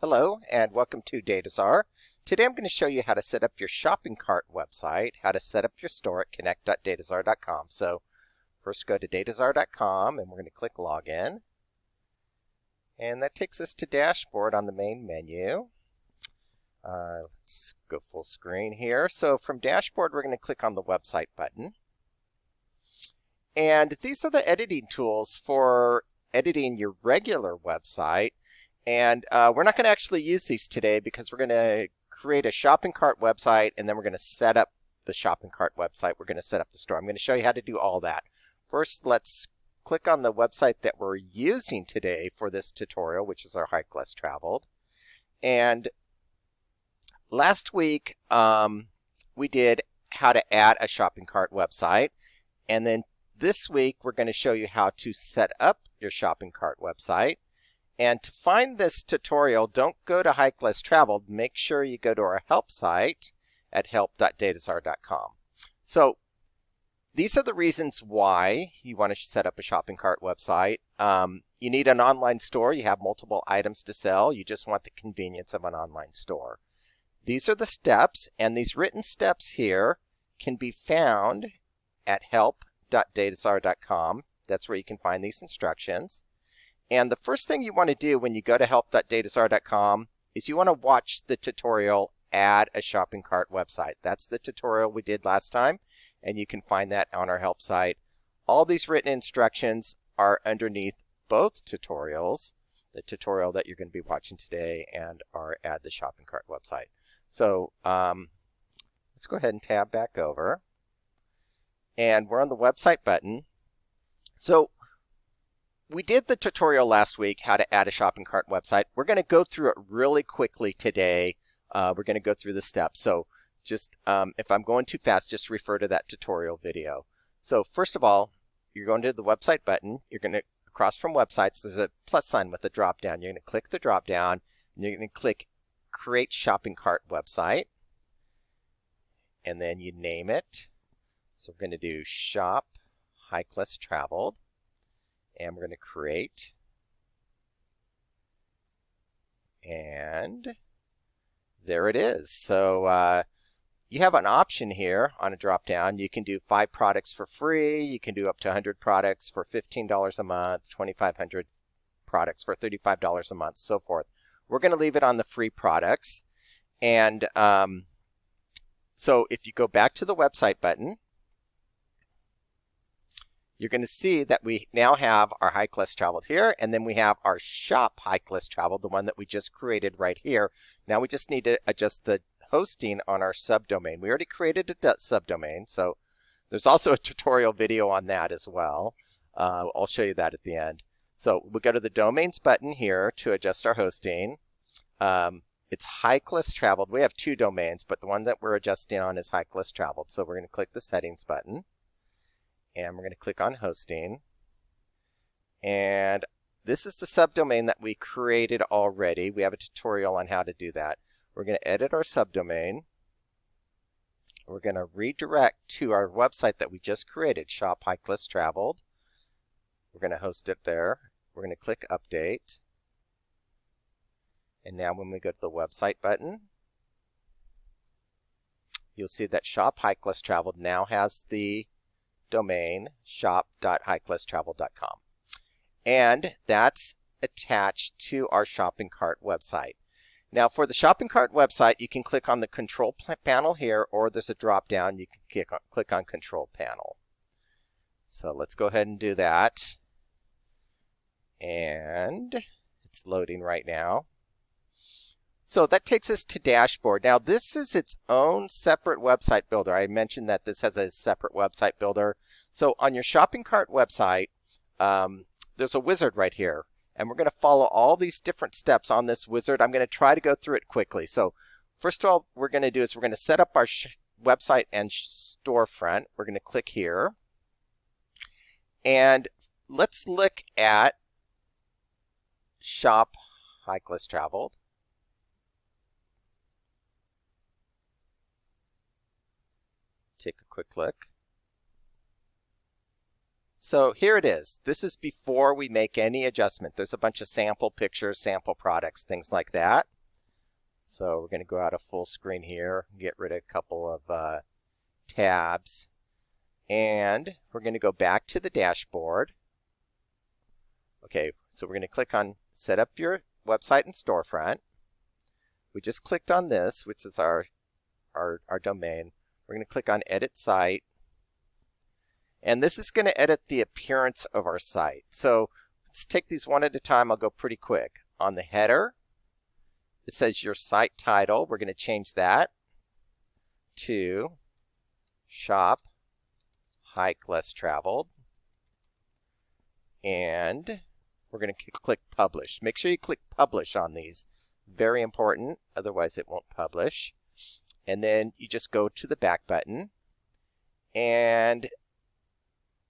Hello and welcome to DataZar. Today I'm going to show you how to set up your shopping cart website, how to set up your store at connect.datazar.com. So first go to datazar.com and we're going to click Login. And that takes us to Dashboard on the main menu. Let's go full screen here. So from Dashboard we're going to click on the Website button. And these are the editing tools for editing your regular website. And we're not going to actually use these today because we're going to create a shopping cart website and then we're going to set up the shopping cart website. We're going to set up the store. I'm going to show you how to do all that. First, let's click on the website that we're using today for this tutorial, which is our Hike Less Traveled. And last week, we did how to add a shopping cart website. And then this week, we're going to show you how to set up your shopping cart website. And to find this tutorial, don't go to Hike Less Traveled. Make sure you go to our help site at help.datazar.com. So these are the reasons why you want to set up a shopping cart website. You need an online store. You have multiple items to sell. You just want the convenience of an online store. These are the steps, and these written steps here can be found at help.datazar.com. That's where you can find these instructions. And the first thing you want to do when you go to help.datazar.com is you want to watch the tutorial, Add a Shopping Cart Website. That's the tutorial we did last time, and you can find that on our help site. All these written instructions are underneath both tutorials, the tutorial that you're going to be watching today and our Add the Shopping Cart Website. So let's go ahead and tab back over. And we're on the Website button. So we did the tutorial last week, how to add a shopping cart website. We're going to go through it really quickly today. We're going to go through the steps. So just if I'm going too fast, just refer to that tutorial video. So first of all, you're going to the website button. You're going to, across from websites, there's a plus sign with a drop down. You're going to click the drop down, and you're going to click Create Shopping Cart Website. And then you name it. So we're going to do Shop Hike Less Traveled. And we're going to create, and there it is. So you have an option here on a drop down. You can do 5 products for free. You can do up to 100 products for $15 a month, 2,500 products for $35 a month, so forth. We're going to leave it on the free products. And so if you go back to the website button, you're going to see that we now have our Hike Less Traveled here, and then we have our Shop Hike Less Traveled, the one that we just created right here. Now we just need to adjust the hosting on our subdomain. We already created a subdomain, so there's also a tutorial video on that as well. I'll show you that at the end. So we'll go to the Domains button here to adjust our hosting. It's Hike Less Traveled. We have 2 domains, but the one that we're adjusting on is Hike Less Traveled. So we're going to click the Settings button. And we're going to click on Hosting. And this is the subdomain that we created already. We have a tutorial on how to do that. We're going to edit our subdomain. We're going to redirect to our website that we just created, Shop Hike Less Traveled. We're going to host it there. We're going to click Update. And now when we go to the Website button, you'll see that Shop Hike Less Traveled now has the domain shop.hikelesstravel.com, and that's attached to our shopping cart website. Now for the shopping cart website, you can click on the control panel here, or there's a drop down. You can click on Control Panel. So let's go ahead and do that, and it's loading right now. So that takes us to Dashboard. Now this is its own separate website builder. I mentioned that this has a separate website builder. So on your shopping cart website, there's a wizard right here. And we're going to follow all these different steps on this wizard. I'm going to try to go through it quickly. So first of all, we're going to do is we're going to set up our website and storefront. We're going to click here. And let's look at Shop Hike Less Traveled. Take a quick look. So here it is. This is before we make any adjustment. There's a bunch of sample pictures, sample products, things like that. So we're going to go out of full screen here, get rid of a couple of tabs, and we're going to go back to the dashboard. Okay, so we're going to click on Set Up Your Website and Storefront. We just clicked on this, which is our domain. We're going to click on Edit Site. And this is going to edit the appearance of our site. So let's take these one at a time. I'll go pretty quick. On the header, it says your site title. We're going to change that to Shop Hike Less Traveled. And we're going to click Publish. Make sure you click Publish on these. Very important, otherwise it won't publish. And then you just go to the back button, and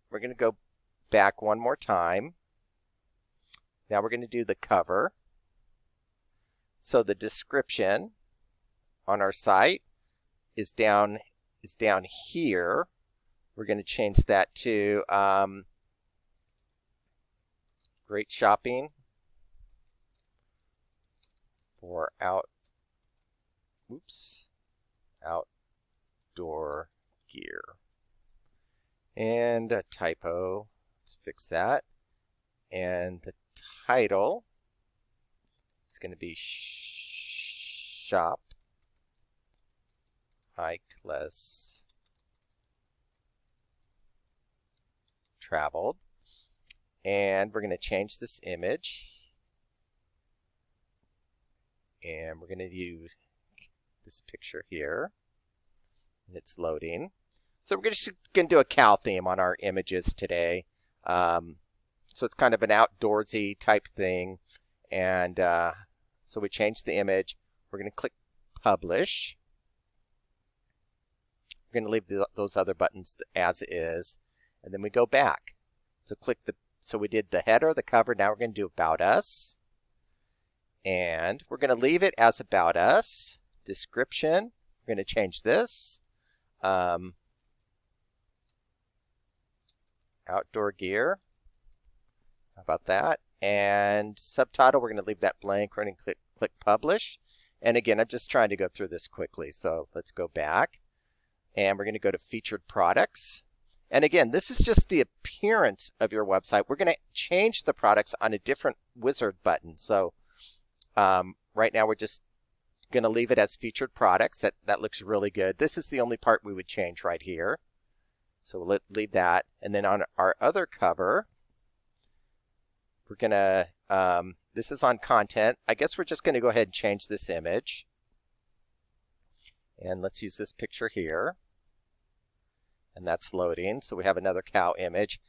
we're going to go back one more time. Now we're going to do the cover. So the description on our site is down here. We're going to change that to great shopping for outdoor gear. And a typo, let's fix that. And the title is going to be Shop Hike Less Traveled. And we're going to change this image. And we're going to use this picture here. And it's loading. So we're just going to do a cow theme on our images today. So it's kind of an outdoorsy type thing. And so we changed the image. We're going to click Publish. We're going to leave those other buttons as is. And then we go back. So we did the header, the cover. Now we're going to do About Us. And we're going to leave it as About Us. Description. We're going to change this. Outdoor gear. How about that? And subtitle, we're going to leave that blank. We're going to click Publish. And again, I'm just trying to go through this quickly. So let's go back. And we're going to go to Featured Products. And again, this is just the appearance of your website. We're going to change the products on a different wizard button. So right now we're just going to leave it as Featured Products. That looks really good. This is the only part we would change right here. So we'll leave that. And then on our other cover, we're going to, this is on content. I guess we're just going to go ahead and change this image. And let's use this picture here. And that's loading. So we have another cow image.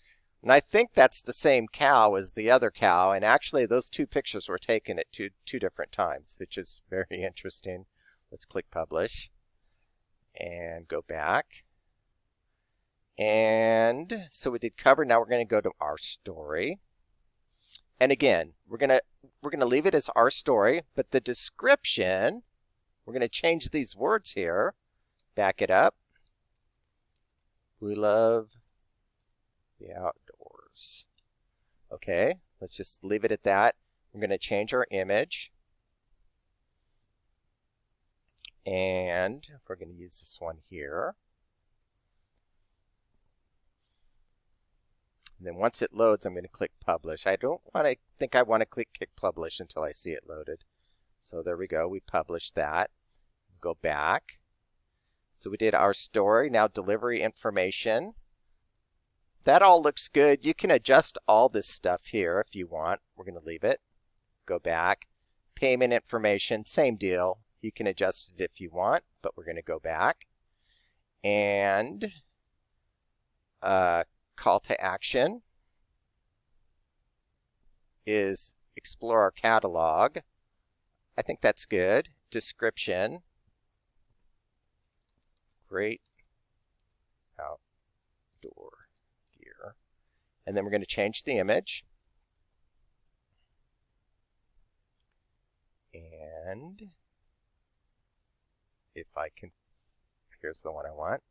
And I think that's the same cow as the other cow. And actually, those two pictures were taken at two different times, which is very interesting. Let's click Publish and go back. And so we did cover. Now we're going to go to our story. And again, we're going to leave it as our story, but the description, we're going to change these words here. Back it up. We love the outdoors. Okay, let's just leave it at that. We're going to change our image. And we're going to use this one here. And then once it loads, I'm going to click Publish. I think I want to click Publish until I see it loaded. So there we go. We published that. Go back. So we did our story. Now delivery information. That all looks good. You can adjust all this stuff here if you want. We're going to leave it. Go back. Payment information, same deal. You can adjust it if you want, but we're going to go back. And call to action is explore our catalog. I think that's good. Description, great outdoor gear. And then we're going to change the image. And if I can, here's the one I want.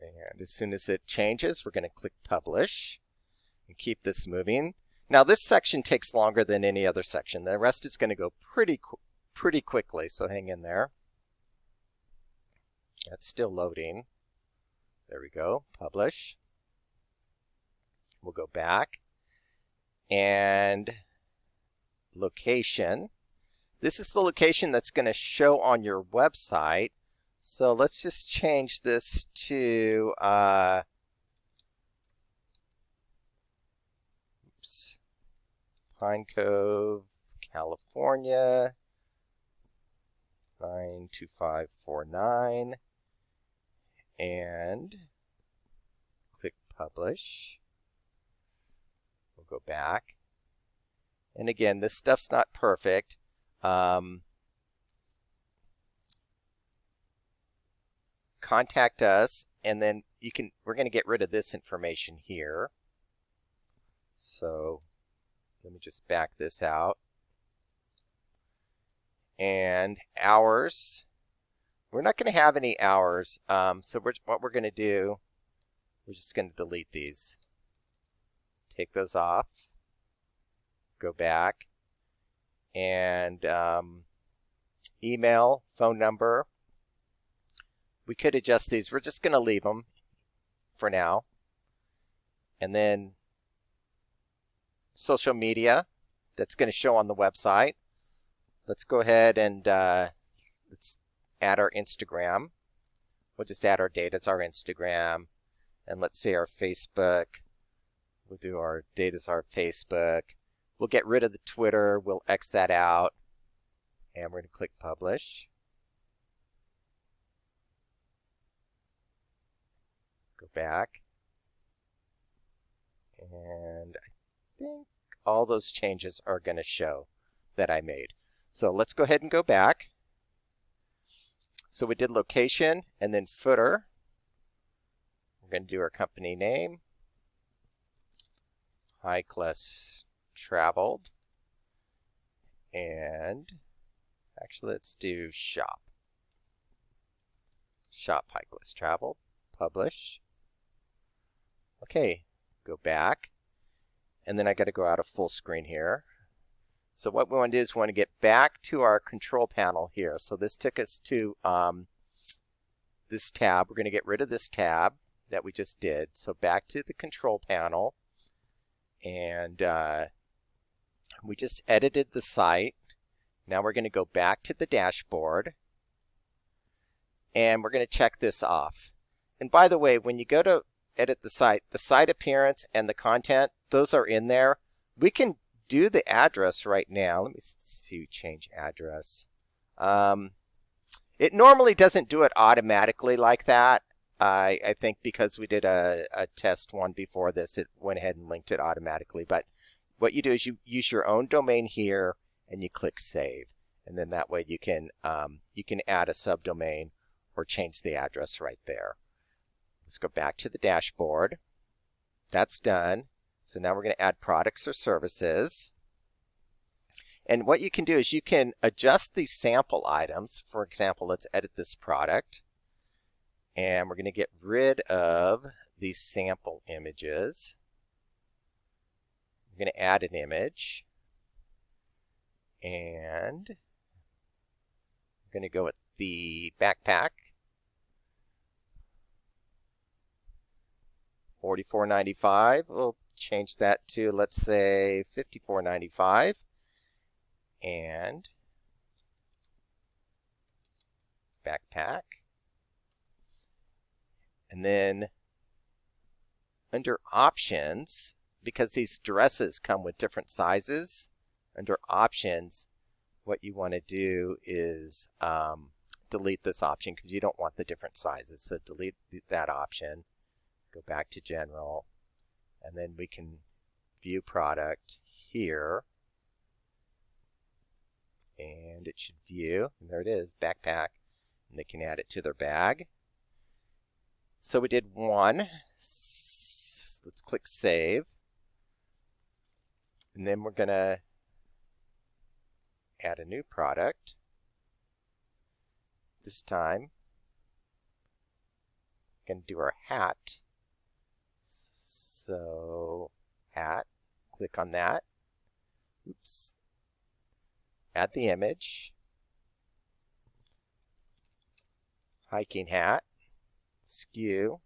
And as soon as it changes, we're going to click Publish. and keep this moving. Now this section takes longer than any other section. The rest is going to go pretty quickly, so hang in there. That's still loading. There we go. Publish. We'll go back. And location. This is the location that's going to show on your website. So let's just change this to Pine Cove, California, 92549, and click Publish. We'll go back. And again, this stuff's not perfect. Contact us, and then we're going to get rid of this information here. So let me just back this out. And hours, we're not going to have any hours. So what we're going to do, we're just going to delete these. Take those off. Go back. And email, phone number. We could adjust these. We're just going to leave them for now. And then social media, that's going to show on the website. Let's go ahead and let's add our Instagram. We'll just add our data as our Instagram. And let's say our Facebook. We'll do our data as our Facebook. We'll get rid of the Twitter. We'll X that out. And we're going to click Publish. Go back. And I think all those changes are going to show that I made. So let's go ahead and go back. So we did location and then footer. We're going to do our company name. High Class Traveled. And actually let's do shop. Shop High Class Traveled. Publish. Okay, go back. And then I got to go out of full screen here. So what we want to do is we want to get back to our control panel here. So this took us to this tab. We're going to get rid of this tab that we just did. So back to the control panel. And we just edited the site. Now we're going to go back to the dashboard. And we're going to check this off. And by the way, when you go to edit the site appearance and the content, those are in there. We can do the address right now. Let me see, change address. It normally doesn't do it automatically like that. I think because we did a test one before this, it went ahead and linked it automatically. But what you do is you use your own domain here and you click Save. And then that way you can add a subdomain or change the address right there. Let's go back to the dashboard. That's done. So now we're going to add products or services. And what you can do is you can adjust these sample items. For example, let's edit this product. And we're going to get rid of these sample images. We're going to add an image. And we're going to go with the backpack. $44.95. We'll change that to, let's say, $54.95. And backpack. And then under options, because these dresses come with different sizes, under options, what you want to do is delete this option because you don't want the different sizes. So delete that option. Go back to general, and then we can view product here, and it should view, and there it is, backpack, and they can add it to their bag. So we did one. Let's click Save, and then we're going to add a new product. This time, we're going to do our hat. So, hat. Click on that. Oops. Add the image. Hiking hat. Skew.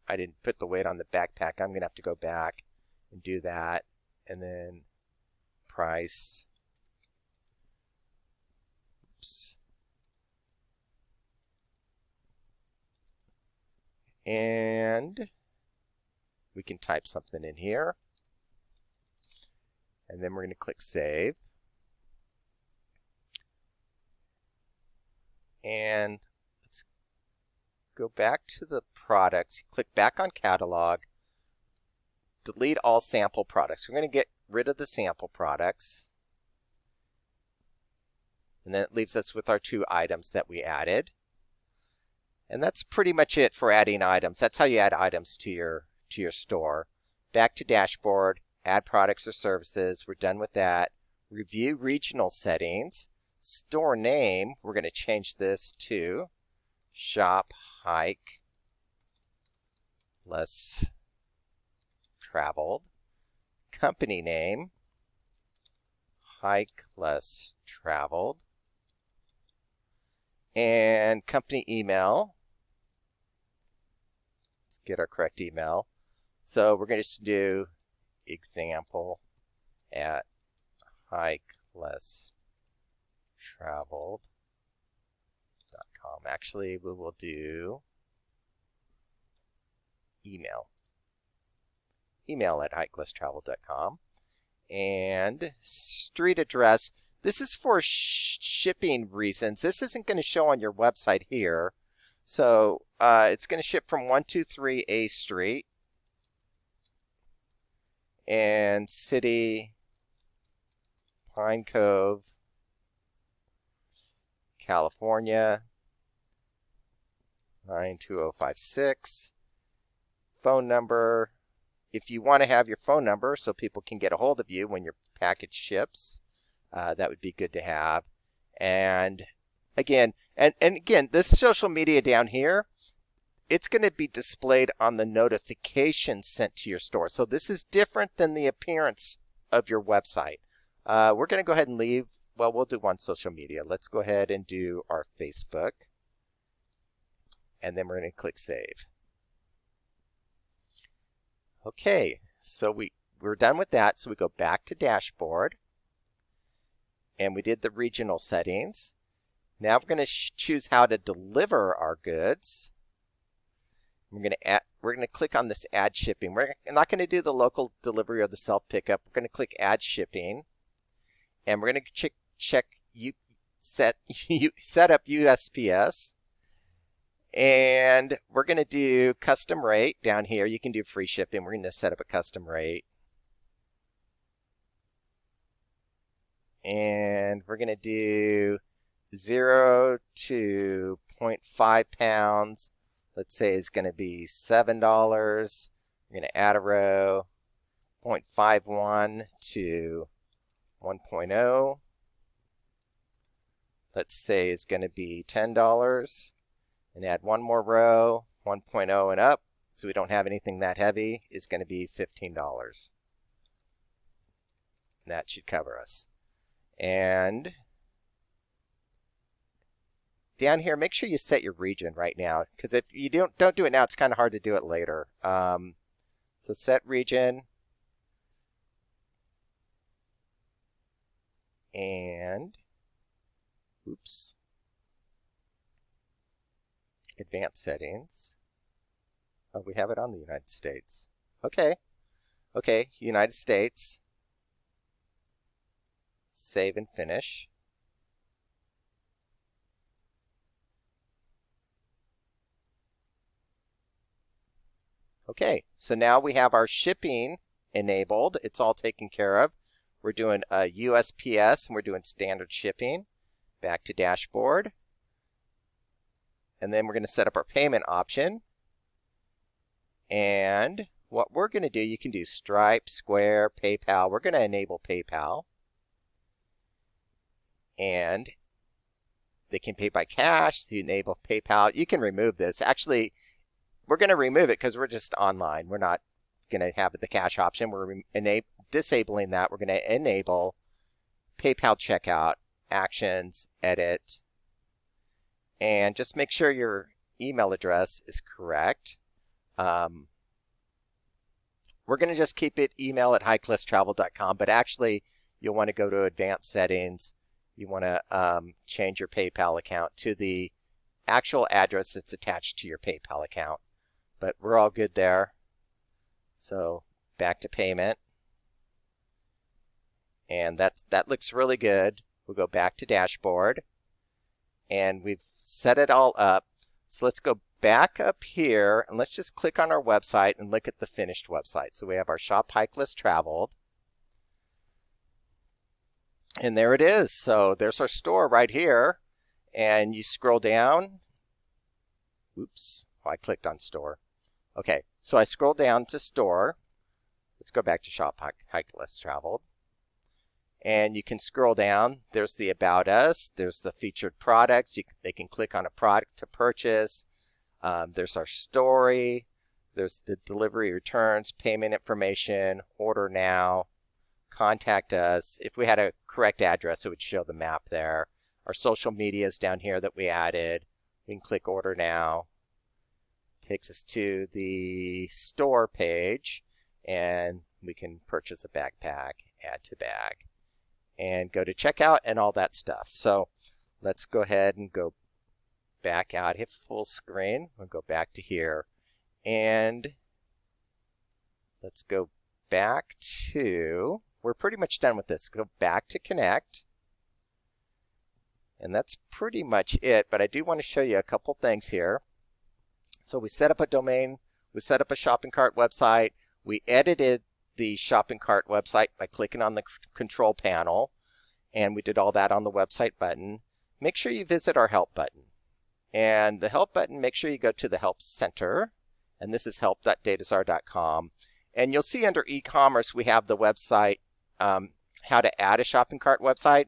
I didn't put the weight on the backpack. I'm going to have to go back and do that. And then price. Oops. And we can type something in here. And then we're going to click Save. And let's go back to the products. Click back on Catalog. Delete all sample products. We're going to get rid of the sample products. And then it leaves us with our 2 items that we added. And that's pretty much it for adding items. That's how you add items to your store. Back to dashboard, add products or services. We're done with that. Review regional settings. Store name, we're going to change this to Shop Hike Less Traveled. Company name, Hike Less Traveled. And company email. Let's get our correct email. So we're going to do example at hikelesstraveled.com. Actually, we will do email. Email at hikelesstraveled.com. And street address. This is for shipping reasons. This isn't going to show on your website here. So it's going to ship from 123 A Street. And city, Pine Cove, California, 92056. Phone number, if you want to have your phone number so people can get a hold of you when your package ships, that would be good to have. And again, this social media down here, it's going to be displayed on the notification sent to your store. So this is different than the appearance of your website. We're going to go ahead and leave. Well, we'll do one social media. Let's go ahead and do our Facebook. And then we're going to click Save. Okay, so we're done with that. So we go back to Dashboard. And we did the regional settings. Now we're going to choose how to deliver our goods. We're going to click on this Add Shipping. We're not going to do the local delivery or the self pickup. We're going to click Add Shipping, and we're going to check set up USPS, and we're going to do custom rate down here. You can do free shipping. We're going to set up a custom rate, and we're going to do 0 to 0.5 pounds. Let's say it's going to be $7. We're going to add a row, 0.51 to 1.0. Let's say it's going to be $10. And add one more row, 1.0 and up, so we don't have anything that heavy, is going to be $15. And that should cover us. And down here, make sure you set your region right now, because if you don't do it now, it's kind of hard to do it later. So set region, and oops, advanced settings. Oh, we have it on the United States. Okay, United States. Save and finish. Okay, so now we have our shipping enabled. It's all taken care of. We're doing USPS and we're doing standard shipping. Back to dashboard. And then we're going to set up our payment option. And what we're going to do, you can do Stripe, Square, PayPal. We're going to enable PayPal. And they can pay by cash. So you enable PayPal. You can remove this. Actually, we're going to remove it because we're just online. We're not going to have the cash option. We're disabling that. We're going to enable PayPal checkout, actions, edit, and just make sure your email address is correct. We're going to just keep it email@highclasstravel.com, but actually you'll want to go to advanced settings. You want to change your PayPal account to the actual address that's attached to your PayPal account. But we're all good there. So back to payment. And that looks really good. We'll go back to dashboard. And we've set it all up. So let's go back up here and let's just click on our website and look at the finished website. So we have our shop hike list traveled. And there it is. So there's our store right here. And you scroll down. Oops, I clicked on store. Okay, so I scroll down to store. Let's go back to shop hike list traveled. And you can scroll down. There's the About Us. There's the featured products. They can click on a product to purchase. There's our story. There's the delivery returns, payment information, order now, contact us. If we had a correct address, it would show the map there. Our social media is down here that we added. We can click order now. Takes us to the store page, and we can purchase a backpack, add to bag, and go to checkout and all that stuff. So let's go ahead and go back out, hit full screen. We'll go back to here, and let's go back to, we're pretty much done with this. Go back to connect, and that's pretty much it, but I do want to show you a couple things here. So we set up a domain, we set up a shopping cart website, we edited the shopping cart website by clicking on the control panel, and we did all that on the website button. Make sure you visit our help button. And the help button, make sure you go to the help center, and this is help.datazar.com. And you'll see under e-commerce we have the website, how to add a shopping cart website.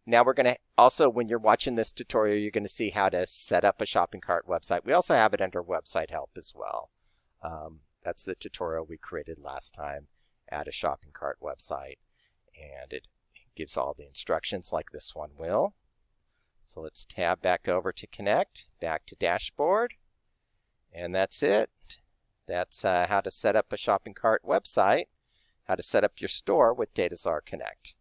Now we're going to also, when you're watching this tutorial, you're going to see how to set up a shopping cart website. We also have it under website help as well. That's the tutorial we created last time, add a shopping cart website. And it gives all the instructions like this one will. So let's tab back over to connect, back to dashboard. And that's it. That's how to set up a shopping cart website, how to set up your store with Datazar Connect.